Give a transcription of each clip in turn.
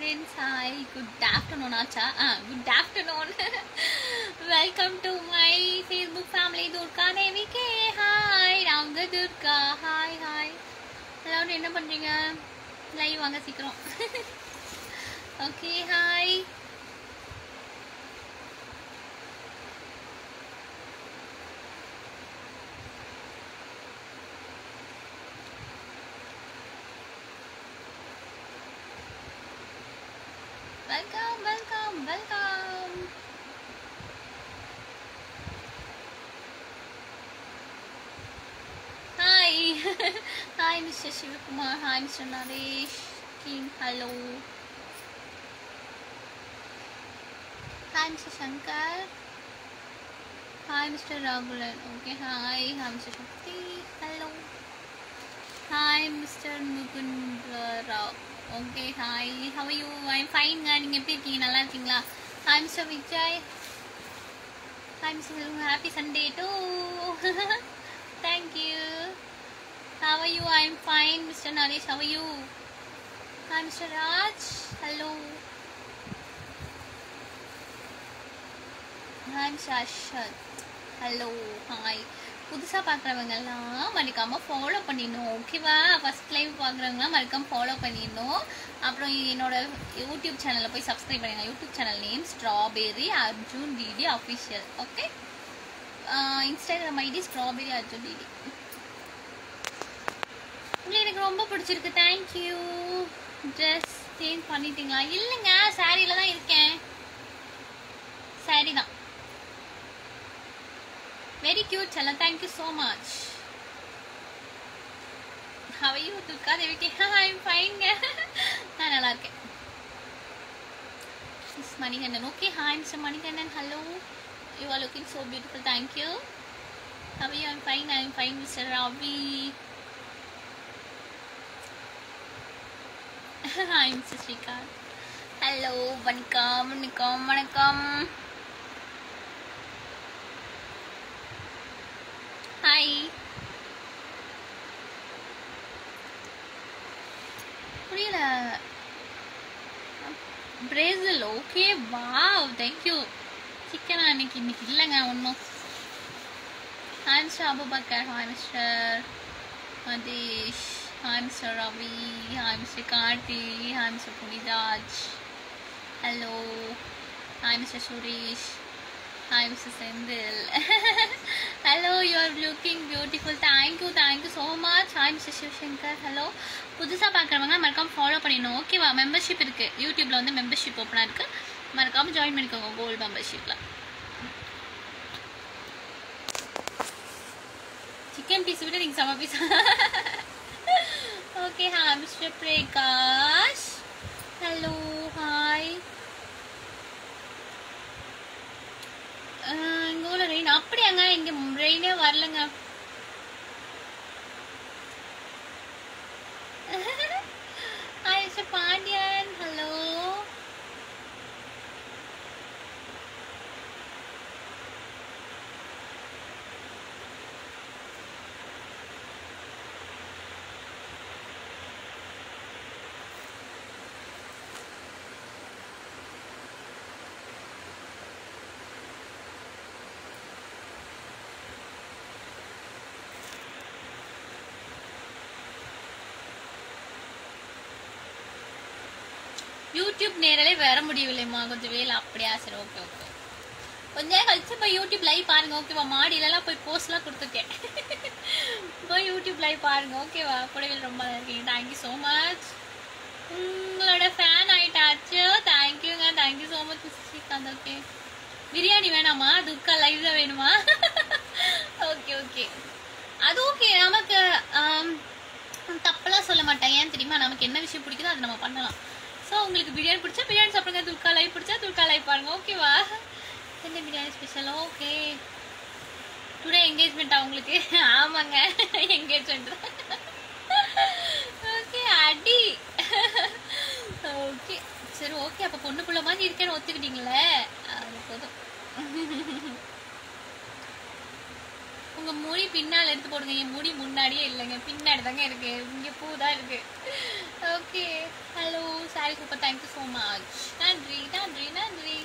friends, hi, good afternoon acha. Good afternoon. Welcome to my Facebook family Durga Devi K. Hi, Ranga Durga. Hi. எல்லாரும் என்ன பண்றீங்க? Live வாங்க சீக்கிரம். Okay, hi. Welcome. Hi. Hi, Mr. Shivakumar. Hi, Mr. Naresh. King, hello. Hi, Mr. Shankar. Hi, Mr. Raghulan. Okay, hi. Hi, Mr. Shakti. Hello. Hi, Mr. Mukunda Rao. Okay, hi. How are you? I'm fine. நீங்க எப்படி இருக்கீங்க? நல்லா இருக்கீங்களா? Hi, Mr. Vijay. Hi, Mr. Happy Sunday too. Thank you. How are you? I'm fine. Mr. Naresh, how are you? Hi, Mr. Raj. Hello. Hi, Mr. Ashad. Hello. Hi. புதுசாக பார்க்குறவங்கெல்லாம் மறக்காமல் follow பண்ணிடணும், ஓகேவா? First live பார்க்குறவங்களாம் மறக்காமல் follow பண்ணிடணும். அப்புறம் என்னோட YouTube சேனலில் போய் சப்ஸ்கிரைப் பண்ணுங்க. YouTube channel name strawberry Arjun DD official, okay? Instagram ID strawberry Arjun DD. உங்களுக்கு எனக்கு ரொம்ப பிடிச்சிருக்கு, தேங்க்யூ. ட்ரெஸ் சேஞ்ச் பண்ணிட்டீங்களா? இல்லைங்க, சாரியில் தான் இருக்கேன். சாரி தான். Very cute, Chala. Thank you so much. How are you, Durga Devi? I'm fine. நான் நல்லா இருக்கேன். Miss Manikandan. Okay, hi, Mr. Manikandan. Hello. You are looking so beautiful. Thank you. How are you? I'm fine, Mr. Ravi. Hi, Mr. Shrikant. Hello. Vanakkam. Hi. புரியல. Brazil. Okay, wow, thank you. சிக்கனா இன்னைக்கு இல்லைங்க ஒன்றும். Hi mister Abubakkar. Hi mister Madesh. Hi mister Ravi. Hi mister Karthi. Hi mister புனிதாஜ். Hello. Hi mister Suresh. Hi, Mr. Sendil. Hello, you are looking beautiful. Thank you so much. Hi, Mr. Shivshankar. Hello. புதுசாக பார்க்குறவங்க மறக்காம follow பண்ணிடணும், ஓகேவா? மெம்பர்ஷிப் இருக்குது, யூடியூப்பில் வந்து membership ஓப்பனாக இருக்குது, மறக்காமல் ஜாயின் பண்ணிக்கோங்க கோல்டு மெம்பர்ஷிப்பில். சிக்கன் பீஸ் விட நீங்கள் செம்ம piece. Okay, hi mister Prakash. Hello, hi. இங்கே உள்ள ரெயின் அப்படியாங்க? இங்கே ரெயினே வரலங்க. Hi mister Pandian. Hello. YouTube நேரலே வர முடியவில்லைம்மா, கொஞ்சம் வேலை. அப்படியா? சரி, ஓகே. கொஞ்ச நேரம் கழிச்சு போய் யூடியூப் லைவ் பாருங்க, ஓகேவா? மாடியிலலாம் போய் போஸ்ட்லாம் கொடுத்துருக்கேன். போய் யூடியூப் லைவ் பாருங்க, ஓகேவா? கூடவே ரொம்ப நல்லா இருக்கீங்க. Thank you so much. உங்களோட ஃபேன் ஆயிட்டாச்சு. தேங்க்யூங்க, thank you so much Srikanth. Okay, biryani வேணாமா? துர்கா லைவ் தான் வேணுமா? ஓகே, அது ஓகே. நமக்கு தப்பெல்லாம் சொல்ல மாட்டேன். ஏன் தெரியுமா? நமக்கு என்ன விஷயம் பிடிக்குதோ அதை நம்ம பண்ணலாம். ஸோ உங்களுக்கு பிரியாணி பிடிச்சா பிரியாணி சாப்பிடுங்க, துர்கா லைவ் பிடிச்சா துர்கா லைவ் பாருங்க, ஓகேவா? என்ன பிரியாணி ஸ்பெஷல்? ஓகே, டுடே என்கேஜ்மெண்ட்டா உங்களுக்கு? ஆமாங்க, என்கேஜ்மெண்ட் தான். ஓகே, அடி. ஓகே, சரி, ஓகே. அப்போ பொண்ணுக்குள்ள மாதிரி இருக்கேன்னு ஒத்துக்கிட்டீங்களே, அது போதும். உங்க முடி பின்னால் எடுத்து போடுங்க. என் முடி முன்னாடியே இல்லைங்க, பின்னாடி தாங்க இருக்கு. இங்க பூ தான் இருக்கு. Okay hello sorry super, thank you so much. நன்றி நன்றி நன்றி.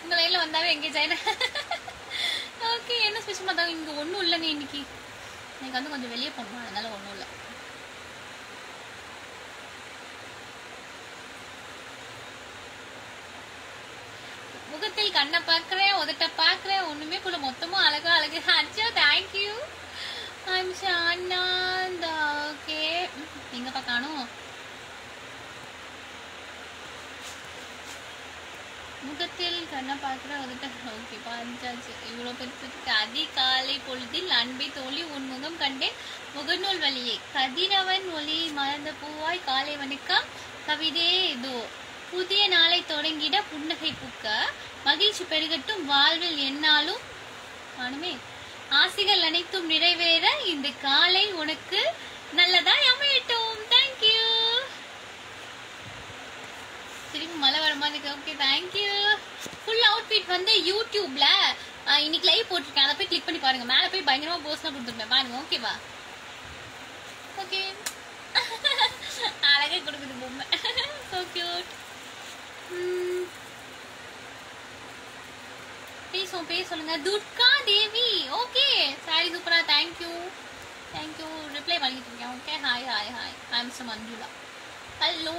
உங்க லைன்ல வந்தாவே எங்கேஜ் ஆயிடும். ஓகே என்ன ஸ்பெஷல் பார்த்தாங்க? இங்கே ஒன்றும் இல்லைங்க. இன்னைக்கு வந்து கொஞ்சம் வெளியே போகணும், அதனால ஒன்றும் இல்லை. முகத்தில் கண்ணை பார்க்குறேன், உதட்ட பார்க்குறேன், ஒன்றுமே போல மொத்தமும் அழகா அழகு. அச்சா தேங்க்யூ. ஐம் ஷானந்த். ஓகே எங்கப்பா காணும்? முகத்தில் கண்ணை பார்க்குற உதட்ட. ஓகே பாஞ்சாச்சு. இவ்வளோ பெருசுக்கு அதிகாலை பொழுதில் அன்பை தோழி உன் முகம் கண்டேன் முகநூல் வழியே கதிரவன் ஒளி மலர்ந்த பூவாய் காலை வணக்கம் கவிதே இதோ புதிய நாளை தொடங்கிட புன்னகை பூக்க மகிழ்ச்சி பெருகட்டும் வாழ்வில் என்னாலும் நானுமே ஆசைகள் அனைத்தும் நிறைவேற இந்த காலை உனக்கு நல்லதா அமையட்டும். தேங்க்யூ. திரும்பி மழை வர மாதிரி இருக்கு. Okay thank you. ஃபுல் அவுட்ஃபிட் வந்து யூடியூப்ல இன்னைக்கு லைவ் போட்டிருக்கேன், அதை போய் கிளிக் பண்ணி பாருங்க. மேலே போய் பயங்கரமா போஸ்ட்லாம் கொடுத்துருப்பேன் பாருங்க. ஓகேவா? ஓகே அழகே கொடுக்குது பொம்மை. So cute. பேர் சொல்லுங்க. துர்கா தேவி. ஓகே சாரி சூப்பரா, தேங்க்யூ தேங்க்யூ. ரிப்ளை பண்ணிட்டு இருக்கேன். Okay hi hi hi. I am mister Manjula. Hello.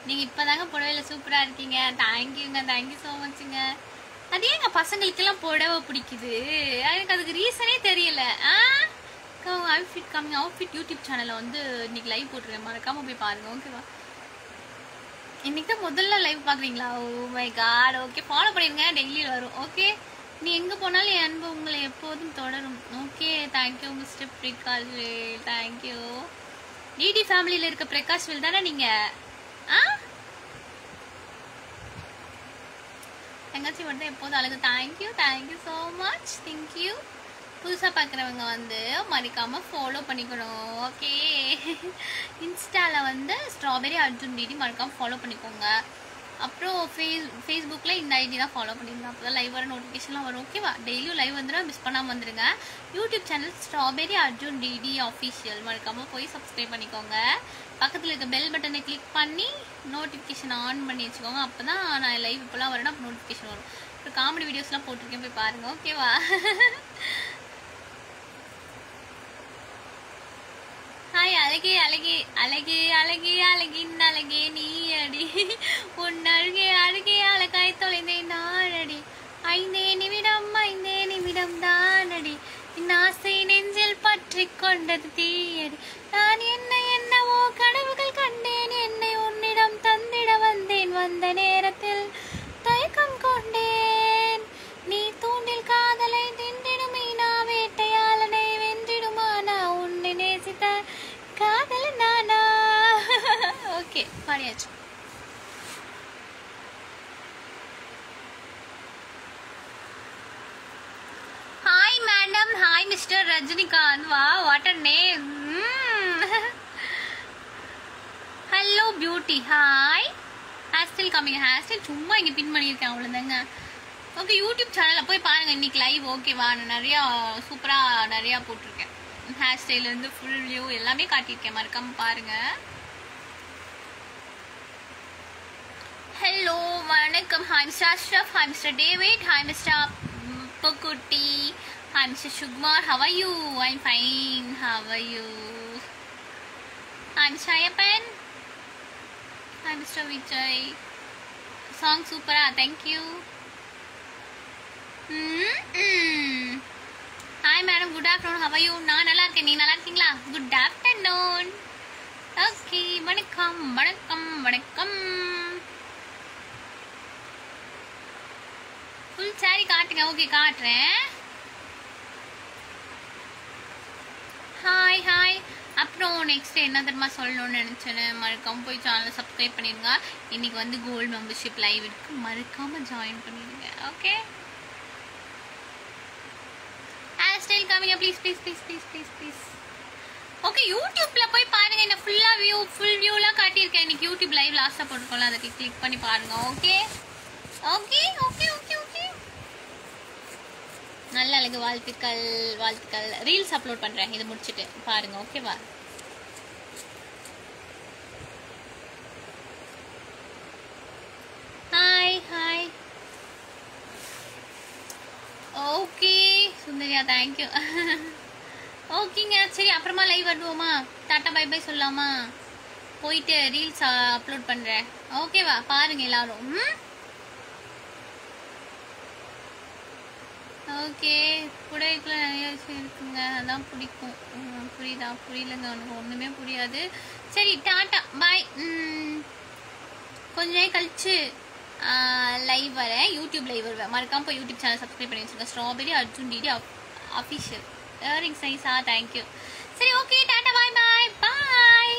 நீங்க இப்பதாங்க புடவையில சூப்பரா இருக்கீங்க. தேங்க்யூங்க, தேங்க்யூ ஸோ மச்சுங்க. அது ஏங்க பசங்களுக்கெல்லாம் புடவை பிடிக்குது? எனக்கு அதுக்கு ரீசனே தெரியல. அவுட்ஃபிட் கம்மிங் அவுட்ஃபிட் யூடியூப் சேனல்ல வந்து இன்னைக்கு லைவ் போட்டுருக்கேன், மறக்காம போய் பாருங்க. ஓகேவா? இன்னைக்கு தான் முதல்ல லைவ் பாக்குறீங்களா? Oh my God. Okay follow பண்ணிருங்க, டெய்லி வரும். ஓகே நீ எங்க போனாலும் என் அன்பு உங்களை எப்போதும் தொடரும். Okay thank you mister Prakash. Thank you. DD ஃபேமிலியில இருக்க பிரகாஷ் தானே நீங்க? தங்கச்சி மட்டும் எப்போதும் அழகு. Thank you thank you so much. Thank you. புதுசாக பார்க்குறவங்க வந்து மறக்காமல் ஃபாலோ பண்ணிக்கணும். ஓகே இன்ஸ்டாவில் வந்து ஸ்ட்ராபெரி அர்ஜுன் டிடி மறக்காமல் ஃபாலோ பண்ணிக்கோங்க. அப்புறம் ஃபேஸ்புக்கில் இந்த ஐடி தான் ஃபாலோ பண்ணிடுங்க, அப்போ தான் லைவ் வர நோட்டிஃபிகேஷன்லாம் வரும். ஓகேவா? டெய்லியும் லைவ் வந்துடும், மிஸ் பண்ணாமல் வந்துடுங்க. YouTube channel strawberry Arjun DD official மறக்காமல் போய் சப்ஸ்கிரைப் பண்ணிக்கோங்க. பக்கத்தில் இருக்க பெல் பட்டனை கிளிக் பண்ணி நோட்டிஃபிகேஷன் ஆன் பண்ணி வச்சுக்கோங்க, அப்போ தான் நான் லைவ் இப்போலாம் வரேன்னா அப்போ நோட்டிஃபிகேஷன் வரும். அப்புறம் காமெடி வீடியோஸ்லாம் போட்டிருக்கேன், போய் பாருங்கள். ஓகேவா? ஹாய் அழகே அழகே அழகே அழகே அழகின் அழகே நீ அடி உன் அழகே அழகே அழகாய் தொலைந்தேன் நாளடி 5 நிமிடம் தானடி என் ஆசை நெஞ்சில் பற்றி கொண்டது தீயடி நான் என்னவோ கனவுகள் கண்டேன் என்னை உன்னிடம் தந்திட வந்தேன் வந்த நேரத்தில் தயக்கம் கொண்டேன் நீ தூண்டில் காதலை திண்டிடும் மீனா வேட்டையாளனை வென்றிடுமானா உன்னை நேசித்த காதல் நானா. ஓகே பாடியாச்சு. Hi madam. Hi mister Rajinikanth. Wow what a name. Hello beauty. Hi. Hair style coming. Hair style சும்மா இங்கே பின் பண்ணியிருக்கேன், அவ்வளோதாங்க. ஓகே யூடியூப் சேனலில் போய் பாருங்கள் இன்னைக்கு லைவ். ஓகேவா? நான் நிறையா சூப்பராக நிறையா போட்டிருக்கேன். ஹேர் ஸ்டைலேருந்து ஃபுல் வியூ எல்லாமே காட்டியிருக்கேன், மறக்காம பாருங்க. ஹலோ வணக்கம். Hi mister Ashraf. Hi mister David. Hi mister Pakkutti. Hi mister Sukumar. How are you? I am fine. How are you? Hi mister Ayyappan. Hi mister Vijay. Song சூப்பரா, thank you. Hi madam, good afternoon. How are you? நான் நல்லா இருக்கேன், நீ நல்லா இருக்கீங்களா? Good afternoon. Okay வணக்கம் வணக்கம் வணக்கம். ஃபுல் சாரி காட்டுங்க. ஓகே காட்டுறேன். Hi hi. அப்புறம் நெக்ஸ்ட் என்ன தெரியுமா சொல்லணும்னு நினச்சேன்னு, மறக்காமல் போய் சேனலை சப்ஸ்கிரைப் பண்ணிடுங்க. இன்னைக்கு வந்து கோல்டு மெம்பர்ஷிப் லைவ் இருக்கு, மறக்காமல் ஜாயின் பண்ணிடுங்க. ஓகே ஸ்டைல் காமிங்க please please please please please please. Okay யூடியூப்ல போய் பாருங்க. என்ன ஃபுல் வியூலாம் காட்டியிருக்கேன் இன்னைக்கு. யூடியூப் லைவ் லாஸ்ட்டாக போட்டுக்கோங்க, அதை கிளிக் பண்ணி பாருங்க. Okay okay okay okay okay. நல்ல அழகு, வாழ்த்துக்கள் வாழ்த்துக்கள். ரீல்ஸ் அப்லோட் பண்ணுறேன் இது முடிச்சுட்டு பாருங்க. ஓகேவா? Hi hi. ஓகே சுந்தரியா, தேங்க்யூ. ஓகேங்க, சரி அப்புறமா லைவ் வருவோமா? டாட்டா பை பை சொல்லலாமா? போயிட்டு ரீல்ஸ் அப்லோட் பண்ணுறேன். ஓகேவா? பாருங்க எல்லாரும். ஓகே. புடைக்குள்ள நிறைய விஷயம் இருக்குங்க, அதான் பிடிக்கும். புரியுதா? புரியலங்க, உனக்கு ஒன்றுமே புரியாது. சரி டாட்டா பாய். கொஞ்ச நேரம் கழிச்சு லைவ் வரேன், யூடியூப் லைவ் வருவேன். மறக்காம போய் யூடியூப் சேனல் சப்ஸ்கிரைப் பண்ணி வச்சுருக்கேன். Strawberry Arjun DD official. Earrings நைஸா, தேங்க்யூ. சரி ஓகே டாட்டா பாய் பாய் பாய்.